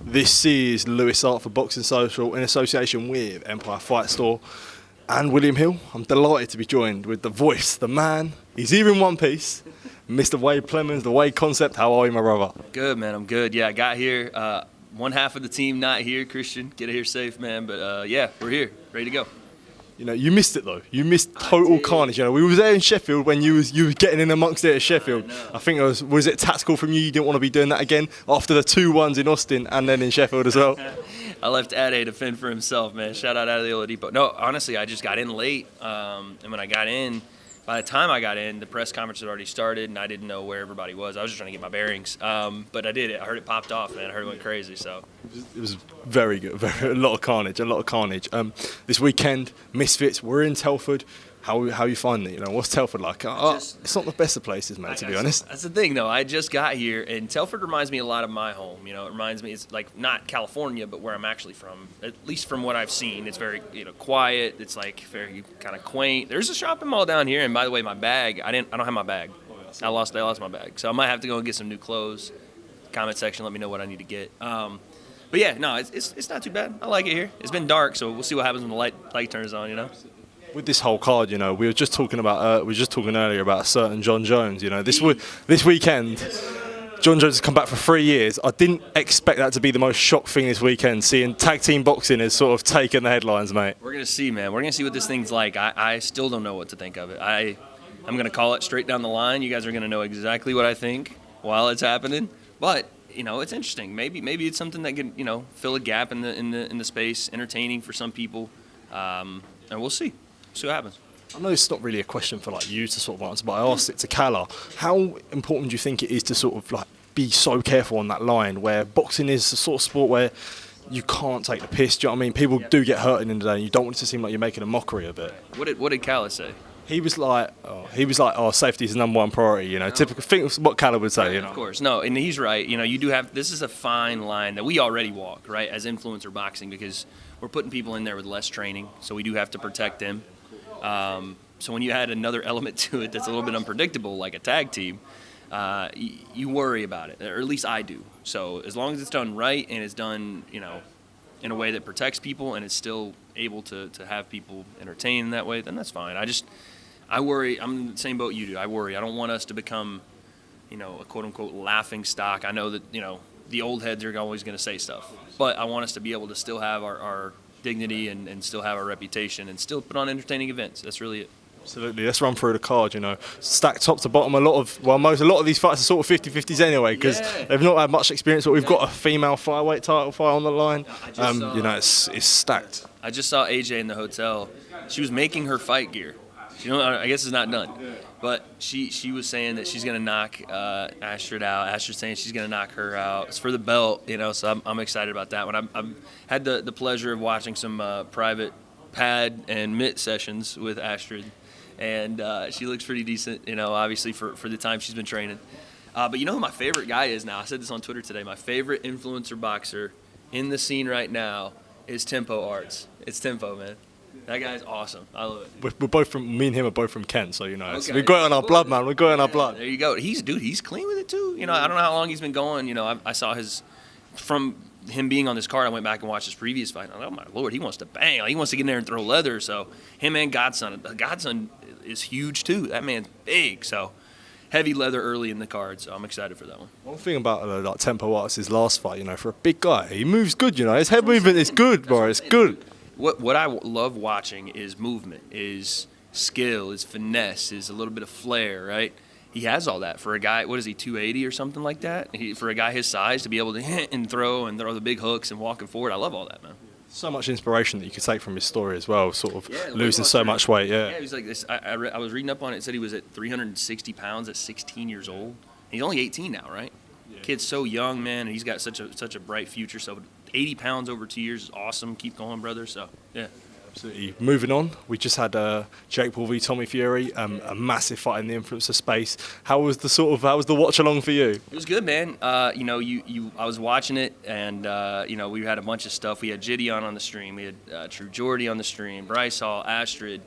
This is Louis Hart for Boxing Social in association with Empire Fight Store and William Hill. I'm delighted to be joined with the voice, the man. He's here in one piece, Mr. Wade Plemons, the Wade Concept. How are you, my brother? Good, man. I'm good. Yeah, I got here. One half of the team not here, Christian. Get here safe, man. But yeah, we're here, ready to go. You know, you missed it though. You missed total carnage. You know, we was there in Sheffield when you was getting in amongst it at Sheffield. I think it was it tactical from you? You didn't want to be doing that again after the 2-1s in Austin and then in Sheffield as well. I left Ade to fend for himself, man. Shout out of the Oladipo. No, honestly, I just got in late, and when I got in, by the time I got in, the press conference had already started, and I didn't know where everybody was. I was just trying to get my bearings, but I did it. I heard it popped off, man. I heard it went crazy. So it was very good. A lot of carnage. This weekend, Misfits. We're in Telford. How you finding it? You know, what's Telford like? It's not the best of places, man. To be honest. That's the thing, though. I just got here, and Telford reminds me a lot of my home. You know, it reminds me, it's like not California, but where I'm actually from. At least from what I've seen, it's very quiet. It's like very kind of quaint. There's a shopping mall down here, and by the way, my bag. I don't have my bag. I lost my bag, so I might have to go and get some new clothes. Comment section, let me know what I need to get. But yeah, no, it's not too bad. I like it here. It's been dark, so we'll see what happens when the light turns on. You know. With this whole card, you know, we were just talking earlier about a certain Jon Jones. You know, this weekend, Jon Jones has come back for 3 years. I didn't expect that to be the most shock thing this weekend. Seeing tag team boxing has sort of taken the headlines, mate. We're gonna see, man. We're gonna see what this thing's like. I still don't know what to think of it. I'm gonna call it straight down the line. You guys are gonna know exactly what I think while it's happening. But you know, it's interesting. Maybe it's something that can fill a gap in the space, entertaining for some people, and we'll see. See what happens. I know it's not really a question for like you to sort of answer, but I asked it to Kala. How important do you think it is to sort of like be so careful on that line where boxing is the sort of sport where you can't take the piss? Do you know what I mean? People do get hurt in the day, and you don't want it to seem like you're making a mockery of it. What did Kala say? He was like, safety is the number one priority. You know, typical. Think what Kala would say. You know, of course, no, and he's right. You know, you do have. This is a fine line that we already walk, right, as influencer boxing, because we're putting people in there with less training, so we do have to protect them. So when you add another element to it that's a little bit unpredictable, like a tag team, you worry about it, or at least I do. So as long as it's done right and it's done, in a way that protects people and it's still able to have people entertained in that way, then that's fine. I worry. I'm in the same boat you do. I worry. I don't want us to become, a quote-unquote laughing stock. I know that, the old heads are always going to say stuff, but I want us to be able to still have our dignity and still have our reputation and still put on entertaining events. That's really it. Absolutely. Let's run through the card, stacked top to bottom. A lot of these fights are sort of 50-50s anyway, because they've not had much experience, but we've got a female flyweight title fight on the line. It's stacked. I just saw AJ in the hotel. She was making her fight gear. I guess it's not done. But she was saying that she's going to knock Astrid out. Astrid's saying she's going to knock her out. It's for the belt, so I'm excited about that one. I've had the pleasure of watching some private pad and mitt sessions with Astrid, and she looks pretty decent, obviously for the time she's been training. But who my favorite guy is now? I said this on Twitter today. My favorite influencer boxer in the scene right now is Tempo Arts. It's Tempo, man. That guy's awesome. I love it. We're both me and him are both from Kent, so okay. We've got it on our blood, man. We've got it on our blood. There you go. He's clean with it too. I don't know how long he's been going. I saw from him being on this card. I went back and watched his previous fight. I'm like, oh my Lord, he wants to bang. He wants to get in there and throw leather. So him and Godson. Godson is huge too. That man's big. So heavy leather early in the card. So I'm excited for that one. One thing about Tempo Arts, his last fight, for a big guy, he moves good. His head movement is good, bro. It's good. What I love watching is movement, is skill, is finesse, is a little bit of flair, right? He has all that for a guy. What is he, 280 or something like that? For a guy his size to be able to hit and throw the big hooks and walking forward, I love all that, man. So much inspiration that you could take from his story as well, sort of losing so much weight. Yeah, he's like this. I was reading up on it. It said he was at 360 pounds at 16 years old. He's only 18 now, right? Yeah. Kid's so young, man, and he's got such a bright future. So 80 pounds over 2 years is awesome. Keep going, brother. So, yeah. Absolutely. Moving on, we just had Jake Paul v Tommy Fury, a massive fight in the influencer space. How was the watch along for you? It was good, man. I was watching it, and we had a bunch of stuff. We had Gideon on the stream, we had True Jordy on the stream, Bryce Hall, Astrid.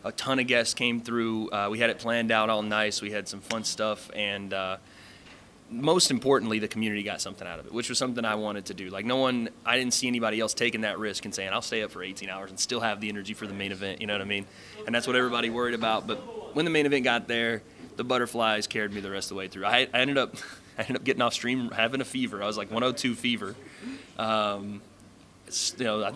A ton of guests came through. We had it planned out all nice. We had some fun stuff, and most importantly, the community got something out of it, which was something I wanted to do. Like I didn't see anybody else taking that risk and saying, I'll stay up for 18 hours and still have the energy for the main event, you know what I mean? And that's what everybody worried about. But when the main event got there, the butterflies carried me the rest of the way through. I ended up getting off stream having a fever. I was like 102 fever. I'm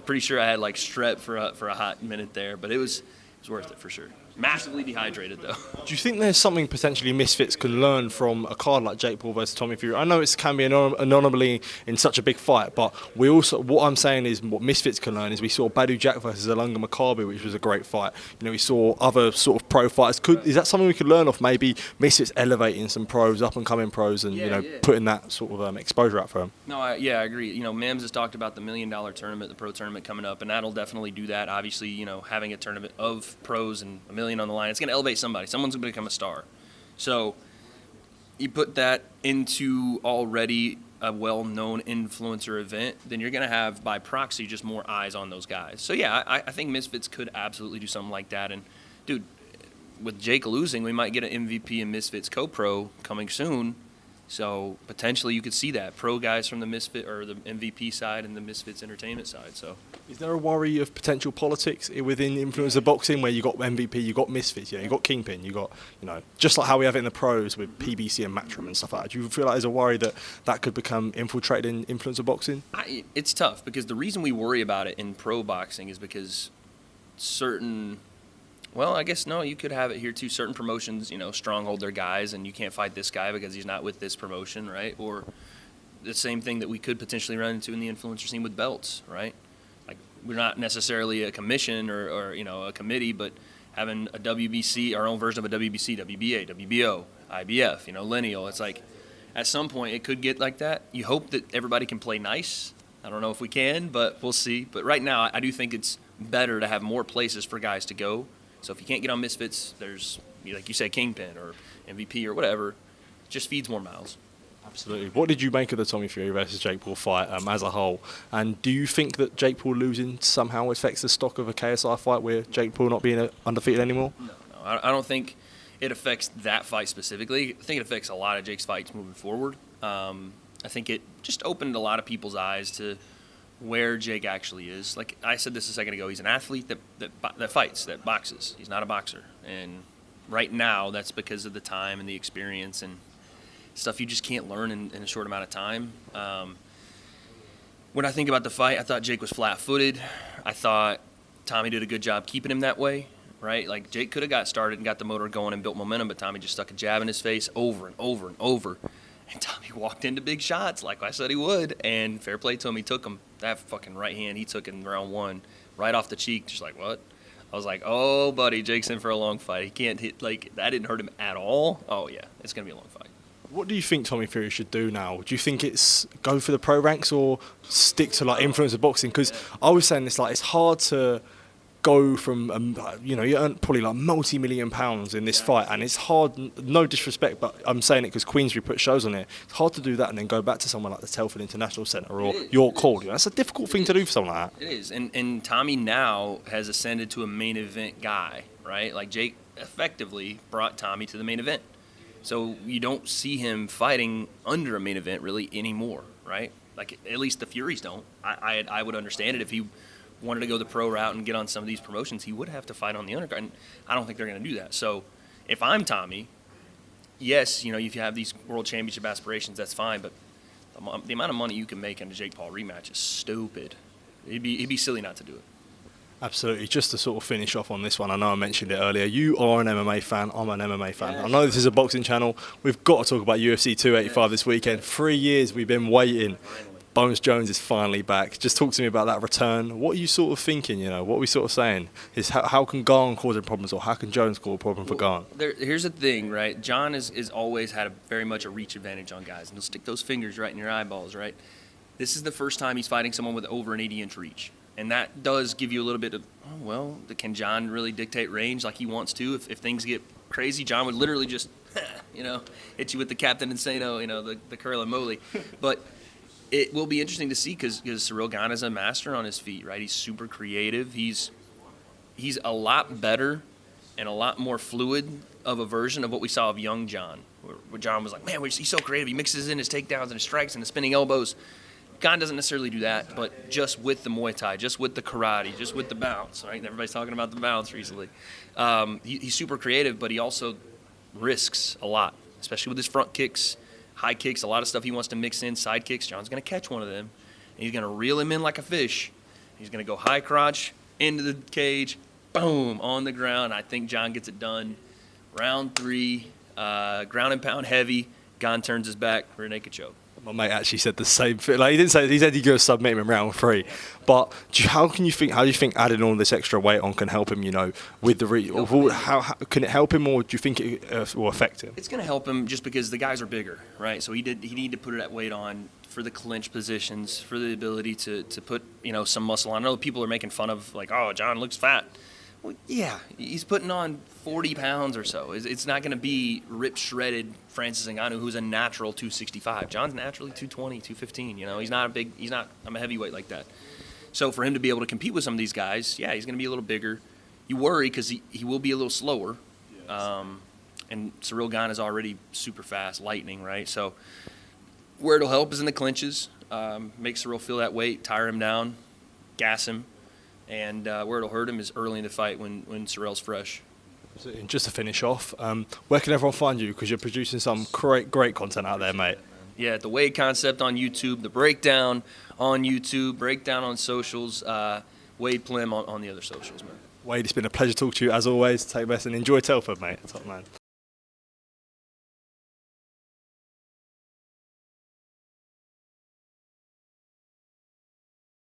pretty sure I had like strep for a hot minute there, but it was worth it for sure. Massively dehydrated, though. Do you think there's something potentially Misfits can learn from a card like Jake Paul versus Tommy Fury? I know it can be an anomaly in such a big fight, but what I'm saying is what Misfits can learn is we saw Badu Jack versus Alunga Makabu, which was a great fight. We saw other sort of pro fighters. Is that something we could learn off? Maybe Misfits elevating some pros, up and coming pros, and putting that sort of exposure out for them. No, I agree. Mims has talked about the $1 million tournament, the pro tournament coming up, and that'll definitely do that. Obviously, having a tournament of pros and $1 million on the line, it's going to elevate somebody. Someone's going to become a star. So you put that into already a well-known influencer event, then you're going to have, by proxy, just more eyes on those guys. So, yeah, I think Misfits could absolutely do something like that. And, dude, with Jake losing, we might get an MVP and Misfits co-pro coming soon. So potentially you could see that pro guys from the Misfit or the MVP side and the Misfits entertainment side. So is there a worry of potential politics within influencer boxing where you got MVP, you got Misfits, you got Kingpin, you got just like how we have it in the pros with PBC and Matchroom and stuff like that? Do you feel like there's a worry that could become infiltrated in influencer boxing? It's tough because the reason we worry about it in pro boxing is because well, I guess, no, you could have it here too. Certain promotions, stronghold their guys, and you can't fight this guy because he's not with this promotion, right? Or the same thing that we could potentially run into in the influencer scene with belts, right? Like, we're not necessarily a commission or a committee, but having a WBC, our own version of a WBC, WBA, WBO, IBF, lineal. It's like, at some point, it could get like that. You hope that everybody can play nice. I don't know if we can, but we'll see. But right now, I do think it's better to have more places for guys to go. So if you can't get on Misfits, there's, like you said, Kingpin or MVP or whatever. It just feeds more mouths. Absolutely. What did you make of the Tommy Fury versus Jake Paul fight as a whole? And do you think that Jake Paul losing somehow affects the stock of a KSI fight with Jake Paul not being undefeated anymore? No. I don't think it affects that fight specifically. I think it affects a lot of Jake's fights moving forward. I think it just opened a lot of people's eyes to where Jake actually is. Like I said this a second ago, he's an athlete that fights, that boxes. He's not a boxer. And right now, that's because of the time and the experience and stuff you just can't learn in a short amount of time. When I think about the fight, I thought Jake was flat-footed. I thought Tommy did a good job keeping him that way, right? Like Jake could have got started and got the motor going and built momentum, but Tommy just stuck a jab in his face over and over and over. And Tommy walked into big shots like I said he would, and fair play to him. He took him, that fucking right hand, he took in round one, right off the cheek, just like, what? I was like, oh, buddy, Jake's in for a long fight. He can't hit, like, that didn't hurt him at all. Oh, yeah, it's going to be a long fight. What do you think Tommy Fury should do now? Do you think it's go for the pro ranks or stick to, like, influencer boxing? Because I was saying this, like, it's hard to go from, you earn probably like multi-million pounds in this fight, and it's hard, no disrespect, but I'm saying it because Queensbury put shows on it. It's hard to do that and then go back to someone like the Telford International Centre or York Hall. That's a difficult thing to do for someone like that. It is, and Tommy now has ascended to a main event guy, right? Like Jake effectively brought Tommy to the main event. So you don't see him fighting under a main event really anymore, right? Like at least the Furies don't. I would understand it if he wanted to go the pro route and get on some of these promotions, he would have to fight on the undercard. And I don't think they're going to do that. So if I'm Tommy, yes, if you have these world championship aspirations, that's fine. But the amount of money you can make in a Jake Paul rematch is stupid. He'd be silly not to do it. Absolutely. Just to sort of finish off on this one, I know I mentioned it earlier. You are an MMA fan. I'm an MMA fan. I know this is a boxing channel. We've got to talk about UFC 285 this weekend. 3 years we've been waiting. Bones Jones is finally back. Just talk to me about that return. What are you sort of thinking, what are we sort of saying? Is how can Garn cause problems or how can Jones cause a problem for Garn? Here's the thing, right? Jon is always had very much a reach advantage on guys. And he'll stick those fingers right in your eyeballs, right? This is the first time he's fighting someone with over an 80-inch reach. And that does give you a little bit of, can Jon really dictate range like he wants to? If things get crazy, Jon would literally just, hit you with the Captain Insano, the curl and moly. But it will be interesting to see because Ciryl Gane is a master on his feet, right? He's super creative. He's a lot better and a lot more fluid of a version of what we saw of young Jon, where Jon was like, man, he's so creative. He mixes in his takedowns and his strikes and his spinning elbows. Gon doesn't necessarily do that, but just with the Muay Thai, just with the karate, just with the bounce, right? Everybody's talking about the bounce recently. He's super creative, but he also risks a lot, especially with his front kicks, high kicks, a lot of stuff he wants to mix in, side kicks. Jon's going to catch one of them, and he's going to reel him in like a fish. He's going to go high crotch, into the cage, boom, on the ground. I think Jon gets it done. Round 3, ground and pound heavy. Gon turns his back for a naked choke. My mate actually said the same thing. Like, he didn't say, he said he'd go submit him in round 3. But how do you think adding all this extra weight on can help him? With the how can it help him, or do you think it will affect him? It's going to help him just because the guys are bigger, right? So he needed to put that weight on for the clinch positions, for the ability to put some muscle on. I know people are making fun of like, oh, Jon looks fat. Well, yeah, he's putting on 40 pounds or so. It's not going to be ripped, shredded Francis Ngannou, who's a natural 265. Jon's naturally 220, 215. He's not I'm a heavyweight like that. So for him to be able to compete with some of these guys, yeah, he's going to be a little bigger. You worry because he will be a little slower. And Ciryl Gane is already super fast, lightning, right? So where it'll help is in the clinches. Make Ciryl feel that weight, tire him down, gas him. And where it'll hurt him is early in the fight when Ciryl's fresh. And just to finish off, where can everyone find you? Because you're producing some great content out there, mate. Yeah, the Wade Concept on YouTube, the Breakdown on YouTube, Breakdown on socials, Wade Plem on the other socials, man. Wade, it's been a pleasure talking to you as always. Take best and enjoy Telford, mate. Top man.